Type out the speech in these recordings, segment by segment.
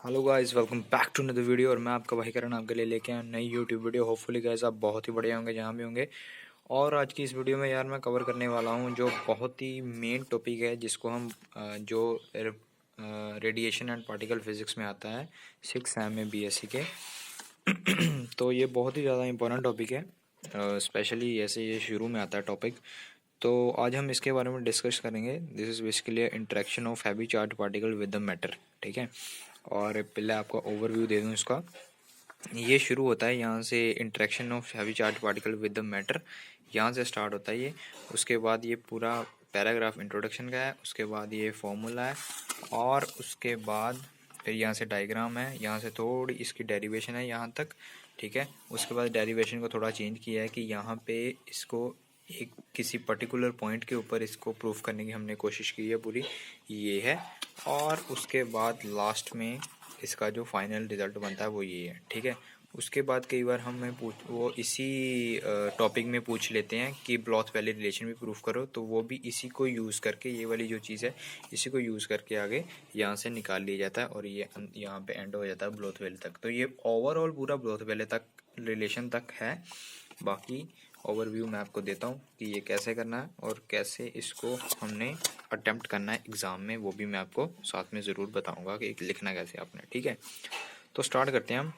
Hello guys, welcome back to another video. और मैं आपका भाई करण आपके लिए लेके आया नई यूट्यूब वीडियो। होपफुली गाइस आप बहुत ही बढ़िया होंगे जहाँ भी होंगे। और आज की इस वीडियो में यार मैं कवर करने वाला हूँ जो बहुत ही मेन टॉपिक है, जिसको हम जो रेडिएशन एंड पार्टिकल फिजिक्स में आता है 6 सेम में बीएससी के। तो ये बहुत ही ज़्यादा इंपॉर्टेंट टॉपिक है, स्पेशली ऐसे ये शुरू में आता है टॉपिक। तो आज हम इसके बारे में डिस्कस करेंगे। This is basically interaction of heavy charge particle with the matter. ठीक है, और पहले आपको ओवरव्यू दे दूं इसका। ये शुरू होता है यहाँ से, interaction of heavy charge particle with the matter, यहाँ से स्टार्ट होता है ये। उसके बाद ये पूरा पैराग्राफ इंट्रोडक्शन का है, उसके बाद ये फॉर्मूला है, और उसके बाद फिर यहाँ से डायग्राम है, यहाँ से थोड़ी इसकी डेरिवेशन है यहाँ तक। ठीक है, उसके बाद डेरिवेशन को थोड़ा चेंज किया है कि यहाँ पे इसको एक किसी पर्टिकुलर पॉइंट के ऊपर इसको प्रूफ करने की हमने कोशिश की है पूरी, ये है। और उसके बाद लास्ट में इसका जो फाइनल रिजल्ट बनता है वो ये है। ठीक है, उसके बाद कई बार हमें वो इसी टॉपिक में पूछ लेते हैं कि ब्लॉथ वैली रिलेशन भी प्रूफ करो, तो वो भी इसी को यूज़ करके, ये वाली जो चीज़ है इसी को यूज़ करके आगे यहाँ से निकाल लिया जाता है, और ये यहाँ पे एंड हो जाता है ब्लॉथ वैली तक। तो ये ओवरऑल पूरा ब्लॉथ वैली तक रिलेशन तक है। बाकी ओवरव्यू मैं आपको देता हूँ कि ये कैसे करना है और कैसे इसको हमने अटेम्प्ट करना है एग्ज़ाम में, वो भी मैं आपको साथ में ज़रूर बताऊँगा कि लिखना कैसे आपने। ठीक है, तो स्टार्ट करते हैं हम।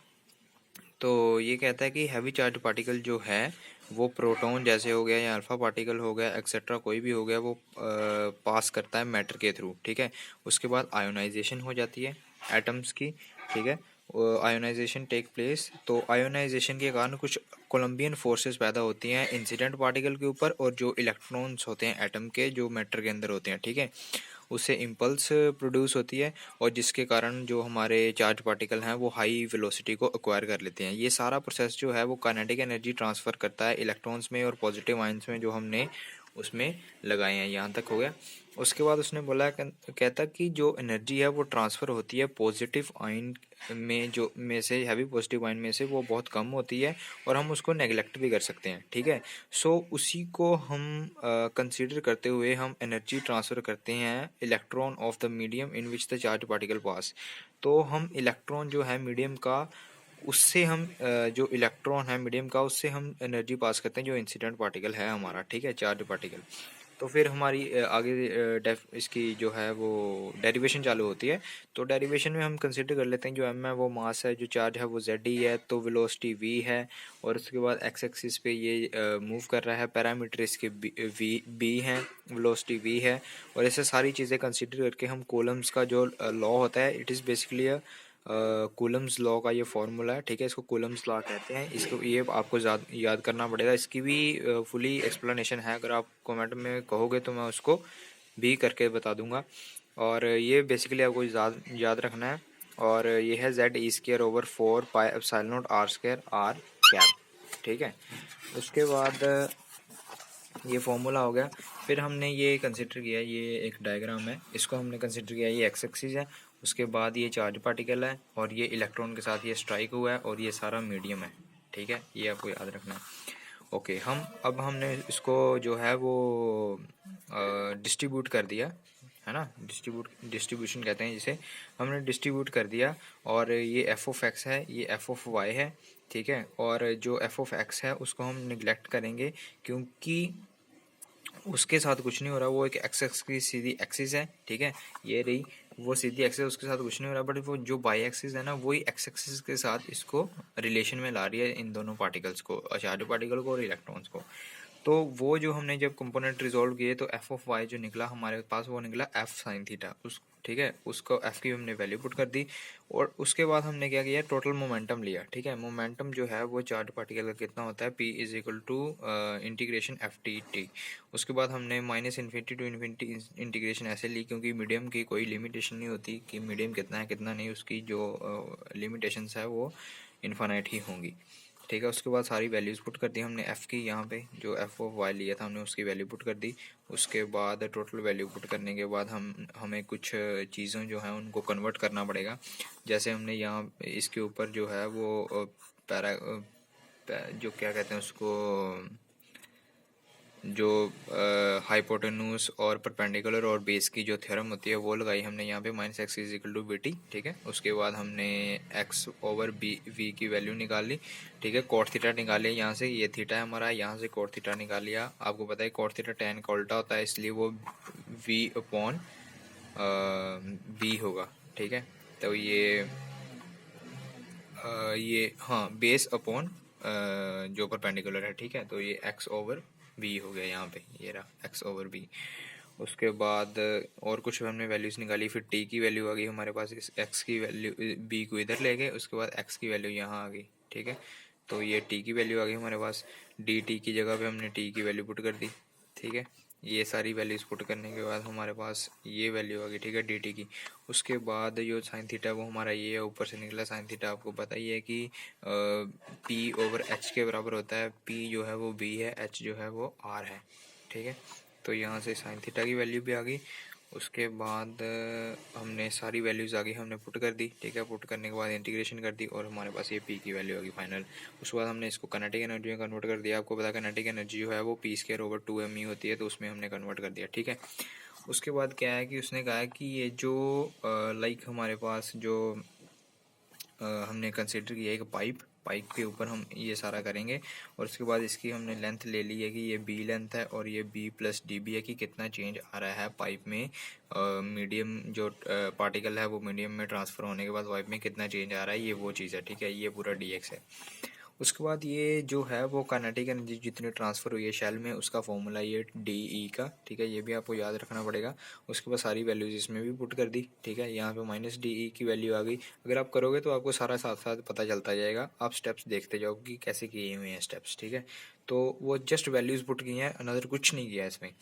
तो ये कहता है कि हैवी चार्ज पार्टिकल जो है वो प्रोटॉन जैसे हो गया या अल्फ़ा पार्टिकल हो गया एक्सेट्रा कोई भी हो गया, वो पास करता है मैटर के थ्रू। ठीक है, उसके बाद आयोनाइजेशन हो जाती है एटम्स की। ठीक है, आयोनाइजेशन टेक प्लेस। तो आयोनाइजेशन के कारण कुछ कोलम्बियन फोर्सेस पैदा होती हैं इंसिडेंट पार्टिकल के ऊपर, और जो इलेक्ट्रॉन्स होते हैं एटम के जो मैटर के अंदर होते हैं, ठीक है, उससे इम्पल्स प्रोड्यूस होती है, और जिसके कारण जो हमारे चार्ज पार्टिकल हैं वो हाई वेलोसिटी को एक्वायर कर लेते हैं। ये सारा प्रोसेस जो है वो काइनेटिक एनर्जी ट्रांसफ़र करता है इलेक्ट्रॉन्स में और पॉजिटिव आयंस में, जो हमने उसमें लगाए हैं। यहाँ तक हो गया। उसके बाद उसने बोला, कहता कि जो एनर्जी है वो ट्रांसफ़र होती है पॉजिटिव आयन में, जो में से हैवी पॉजिटिव आयन में से वो बहुत कम होती है, और हम उसको नेगलेक्ट भी कर सकते हैं। ठीक है, सो उसी को हम कंसीडर करते हुए हम एनर्जी ट्रांसफ़र करते हैं electron of the medium in which the charge particle pass. तो हम इलेक्ट्रॉन जो है मीडियम का, उससे हम जो इलेक्ट्रॉन है मीडियम का, उससे हम एनर्जी पास करते हैं जो इंसिडेंट पार्टिकल है हमारा। ठीक है, चार्ज पार्टिकल। तो फिर हमारी आगे इसकी जो है वो डेरिवेशन चालू होती है। तो डेरिवेशन में हम कंसिडर कर लेते हैं जो एम है वो मास है, जो चार्ज है वो जेड ही है, तो वेलोसिटी वी है, और उसके बाद एक्स एक्सिस पे ये मूव कर रहा है, पैरामीटर इसके बी हैं, वेलोसिटी वी है, और ऐसे सारी चीज़ें कंसिडर करके हम कूलम्स का जो लॉ होता है, it is basically Coulomb's law का ये फॉर्मूला है। ठीक है, इसको कूलम्स लॉ कहते हैं। इसको ये आपको याद करना पड़ेगा। इसकी भी फुली एक्सप्लेनेशन है, अगर आप कमेंट में कहोगे तो मैं उसको भी करके बता दूंगा। और ये बेसिकली आपको याद रखना है। और ये है Z(E²/4πε0r²r कैप। ठीक है, उसके बाद ये फॉर्मूला हो गया। फिर हमने ये कंसिडर किया, ये एक डायग्राम है, इसको हमने कंसिडर किया ये एक्स एक्सिस है, उसके बाद ये चार्ज पार्टिकल है, और ये इलेक्ट्रॉन के साथ ये स्ट्राइक हुआ है, और ये सारा मीडियम है। ठीक है, ये आपको याद रखना है। ओके, अब हमने इसको जो है वो डिस्ट्रीब्यूट कर दिया, है ना। डिस्ट्रीब्यूशन कहते हैं जिसे, हमने डिस्ट्रीब्यूट कर दिया। और ये एफ ऑफ एक्स है, ये एफ ऑफ वाई है। ठीक है, और जो एफ ऑफ एक्स है उसको हम निगलेक्ट करेंगे, क्योंकि उसके साथ कुछ नहीं हो रहा, वो एक एक्स एक्स की सीधी एक्सिस है। ठीक है, ये रही वो सीधी एक्सिस, उसके साथ कुछ नहीं हो रहा, बट वो जो बाई एक्सिस है ना, वही एक्स एक्सिस के साथ इसको रिलेशन में ला रही है, इन दोनों पार्टिकल्स को, चार्ज पार्टिकल को और इलेक्ट्रॉन्स को। तो वो जो हमने जब कंपोनेंट रिजोल्व किए, तो एफ ऑफ वाई जो निकला हमारे पास, वो निकला एफ साइन थीटा। उस ठीक है, उसको एफ की हमने वैल्यू पुट कर दी, और उसके बाद हमने क्या किया, टोटल मोमेंटम लिया। ठीक है, मोमेंटम जो है वो चार्ज पार्टिकल का कितना होता है, P is equal to integration F T T. उसके बाद हमने -इन्फिनिटी टू इन्फिनिटी इंटीग्रेशन ऐसे ली, क्योंकि मीडियम की कोई लिमिटेशन नहीं होती कि मीडियम कितना है कितना नहीं, उसकी जो लिमिटेशंस है वो इन्फानाइट ही होंगी। ठीक है, उसके बाद सारी वैल्यूज़ पुट कर दी हमने एफ़ की, यहाँ पे जो एफ ऑफ वाई लिया था हमने उसकी वैल्यू पुट कर दी। उसके बाद टोटल वैल्यू पुट करने के बाद हमें कुछ चीज़ों जो हैं उनको कन्वर्ट करना पड़ेगा। जैसे हमने यहाँ इसके ऊपर जो है वो जो क्या कहते हैं उसको, जो हाइपोटेन्यूज और परपेंडिकुलर और बेस की जो थ्योरम होती है वो लगाई हमने यहाँ पे minus X is equal to B T, ठीक है। उसके बाद हमने एक्स ओवर बी वी की वैल्यू निकाल ली, ठीक है। कॉट थीटा निकाल लिया यहाँ से, ये थीटा है हमारा, यहाँ से कॉट थीटा निकाल लिया। आपको पता है कॉट थीटा tan का उल्टा होता है, इसलिए वो वी अपॉन बी होगा, ठीक है। तो ये हाँ बेस अपॉन जो परपेंडिकुलर है, ठीक है। तो ये एक्स ओवर बी हो गया यहाँ पे, ये रहा एक्स ओवर बी। उसके बाद और कुछ हमने वैल्यूज़ निकाली, फिर टी की वैल्यू आ गई हमारे पास, इस एक्स की वैल्यू बी को इधर ले गए, उसके बाद एक्स की वैल्यू यहाँ आ गई, ठीक है। तो ये टी की वैल्यू आ गई हमारे पास, डी टी की जगह पे हमने टी की वैल्यू पुट कर दी, ठीक है। ये सारी वैल्यूज पुट करने के बाद हमारे पास ये वैल्यू आ गई, ठीक है, डी टी की। उसके बाद जो साइन थीटा वो हमारा ये है, ऊपर से निकला साइन थीटा। आपको पता ही है कि पी ओवर एच के बराबर होता है, पी जो है वो बी है, एच जो है वो आर है, ठीक है। तो यहाँ से साइन थीटा की वैल्यू भी आ गई। उसके बाद हमने सारी वैल्यूज़ आ गई, हमने पुट कर दी, ठीक है। पुट करने के बाद इंटीग्रेशन कर दी और हमारे पास ये पी की वैल्यू आ गई फाइनल। उसके बाद हमने इसको काइनेटिक एनर्जी में कन्वर्ट कर दिया। आपको पता है काइनेटिक एनर्जी जो है वो पी स्क्वायर ओवर 2m होती है, तो उसमें हमने कन्वर्ट कर दिया, ठीक है। उसके बाद क्या है कि उसने कहा कि ये जो लाइक हमारे पास जो हमने कंसिडर किया एक पाइप के ऊपर हम ये सारा करेंगे, और उसके बाद इसकी हमने लेंथ ले ली है कि ये बी लेंथ है और ये बी प्लस डी बी है, कि कितना चेंज आ रहा है पाइप में, मीडियम जो पार्टिकल है वो मीडियम में ट्रांसफ़र होने के बाद पाइप में कितना चेंज आ रहा है, ये वो चीज़ है, ठीक है। ये पूरा डी एक्स है। उसके बाद ये जो है वो काइनेटिक एनर्जी जितनी ट्रांसफ़र हुई है शेल में, उसका फॉर्मूला ये डी ई का, ठीक है। ये भी आपको याद रखना पड़ेगा। उसके बाद सारी वैल्यूज इसमें भी पुट कर दी, ठीक है। यहाँ पे माइनस डी ई की वैल्यू आ गई। अगर आप करोगे तो आपको सारा साथ साथ पता चलता जाएगा, आप स्टेप्स देखते जाओ कि कैसे किए हुए हैं स्टेप्स, ठीक है। तो वो जस्ट वैल्यूज़ पुट की हैं, अनदर कुछ नहीं किया इसमें।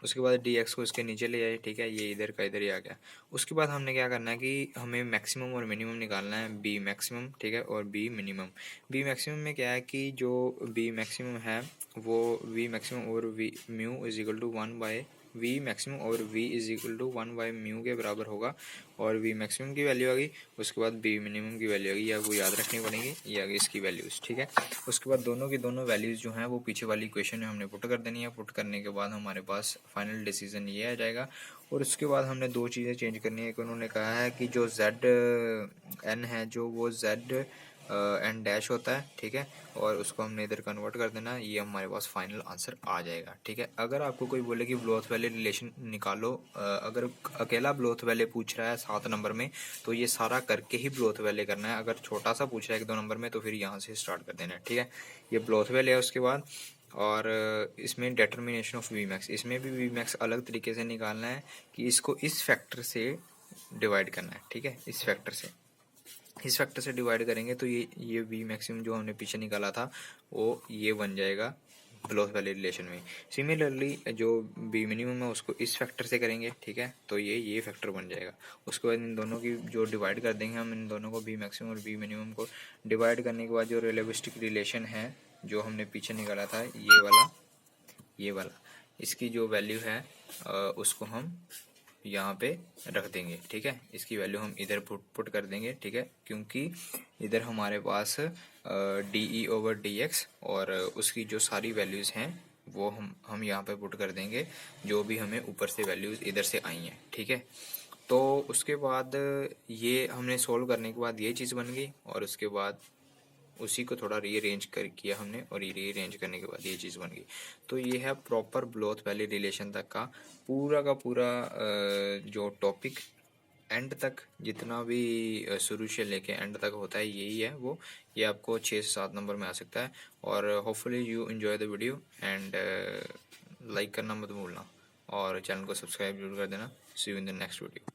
उसके बाद डी एक्स को इसके नीचे ले आए, ठीक है, ये इधर का इधर ही आ गया। उसके बाद हमने क्या करना है कि हमें मैक्सिमम और मिनिमम निकालना है, बी मैक्सिमम, ठीक है, और बी मिनिमम। बी मैक्सिमम में क्या है कि जो बी मैक्सिमम है वो वी मैक्सिमम और V mu is equal to 1 by V maximum और वी इज इक्वल टू 1/म्यू के बराबर होगा, और वी मैक्सिमम की वैल्यू आ गई। उसके बाद बी मिनिमम की वैल्यू आ गई, आपको याद रखनी पड़ेगी, ये आ गई इसकी वैल्यूज़, ठीक है। उसके बाद दोनों की दोनों वैल्यूज़ जो हैं वो पीछे वाली इक्वेशन में हमने पुट कर देनी है। पुट करने के बाद हमारे पास फाइनल डिसीजन ये आ जाएगा। और उसके बाद हमने दो चीज़ें चेंज करनी है। एक उन्होंने कहा है कि जो जेड एन है जो वो जेड एन डैश होता है, ठीक है, और उसको हमने इधर कन्वर्ट कर देना, ये हमारे पास फाइनल आंसर आ जाएगा, ठीक है। अगर आपको कोई बोले कि ब्लोथ वैले रिलेशन निकालो, अगर अकेला ब्लोथ वैले पूछ रहा है 7 नंबर में, तो ये सारा करके ही ब्लोथ वैले करना है। अगर छोटा सा पूछ रहा है 1-2 नंबर में, तो फिर यहाँ से स्टार्ट कर देना है, ठीक है। ये ब्लोथ वैले है। उसके बाद और इसमें डिटर्मिनेशन ऑफ वी मैक्स, इसमें भी वी मैक्स अलग तरीके से निकालना है कि इसको इस फैक्टर से डिवाइड करना है, ठीक है। इस फैक्टर से डिवाइड करेंगे तो ये वी मैक्सिमम जो हमने पीछे निकाला था वो ये बन जाएगा ब्लोथ वैले रिलेशन में। सिमिलरली जो बी मिनिमम है उसको इस फैक्टर से करेंगे, ठीक है, तो ये फैक्टर बन जाएगा। उसके बाद इन दोनों की जो डिवाइड कर देंगे हम, इन दोनों को बी मैक्सिमम और बी मिनिमम को डिवाइड करने के बाद जो रिलेटिविस्टिक रिलेशन है जो हमने पीछे निकाला था, ये वाला इसकी जो वैल्यू है उसको हम यहाँ पे रख देंगे, ठीक है। इसकी वैल्यू हम इधर पुट कर देंगे, ठीक है, क्योंकि इधर हमारे पास D E over D X और उसकी जो सारी वैल्यूज़ हैं वो हम यहाँ पे पुट कर देंगे, जो भी हमें ऊपर से वैल्यूज़ इधर से आई हैं, ठीक है। तो उसके बाद ये हमने सोल्व करने के बाद ये चीज़ बन गई, और उसके बाद उसी को थोड़ा रीअरेंज कर किया हमने, और ये रीअरेंज करने के बाद ये चीज़ बन गई। तो ये है प्रॉपर ब्लोथ वैली रिलेशन तक का पूरा जो टॉपिक एंड तक, जितना भी शुरू से लेके एंड तक होता है यही है वो। ये आपको 6 से 7 नंबर में आ सकता है। और hopefully you enjoy the video and like करना मत भूलना, और चैनल को सब्सक्राइब जरूर कर देना। See you in the next video.